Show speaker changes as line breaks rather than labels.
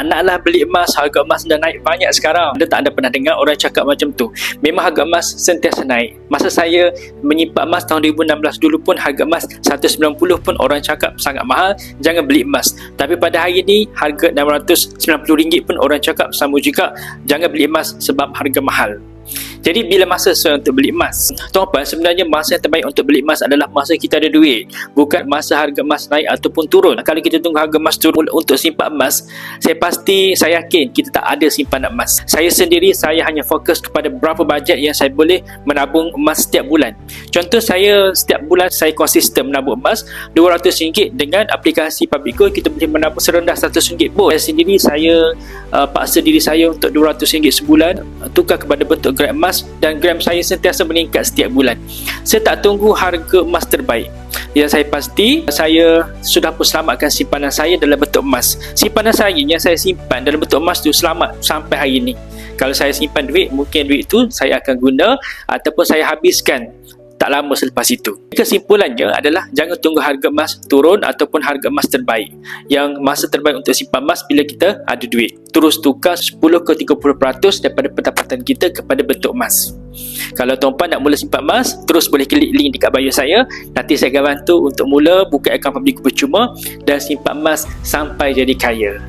tak naklah beli emas, harga emas dah naik banyak sekarang. Anda pernah dengar orang cakap macam tu? Memang harga emas sentiasa naik. Masa saya menyimpan emas tahun 2016 dulu pun, harga emas 190 pun orang cakap sangat mahal, jangan beli emas. Tapi pada hari ini harga RM690 pun orang cakap sama juga, jangan beli emas sebab harga mahal. Jadi bila masa sesuai untuk beli emas? Tuan-tuan, sebenarnya masa yang terbaik untuk beli emas adalah masa kita ada duit, bukan masa harga emas naik ataupun turun. Kalau kita tunggu harga emas turun untuk simpan emas, saya yakin kita tak ada simpanan emas. Saya sendiri, saya hanya fokus kepada berapa bajet yang saya boleh menabung emas setiap bulan. Contoh, saya setiap bulan saya konsisten menabung emas RM200 dengan aplikasi Public Gold. Kita boleh menabung serendah RM100 pun. Saya sendiri, saya paksa diri saya untuk RM200 sebulan, tukar kepada bentuk gram emas, dan gram saya sentiasa meningkat setiap bulan. Saya tak tunggu harga emas terbaik. Yang saya pasti, saya sudah pun selamatkan simpanan saya dalam bentuk emas. Simpanan saya yang saya simpan dalam bentuk emas tu selamat sampai hari ini. Kalau saya simpan duit, mungkin duit tu saya akan guna ataupun saya habiskan tak lama selepas itu. Kesimpulannya adalah jangan tunggu harga emas turun ataupun harga emas terbaik. Yang masa terbaik untuk simpan emas bila kita ada duit. Terus tukar 10 ke 30% daripada pendapatan kita kepada bentuk emas. Kalau tuan-puan nak mula simpan emas, terus boleh klik link dekat bio saya. Nanti saya akan bantu untuk mula buka akaun Public Gold percuma dan simpan emas sampai jadi kaya.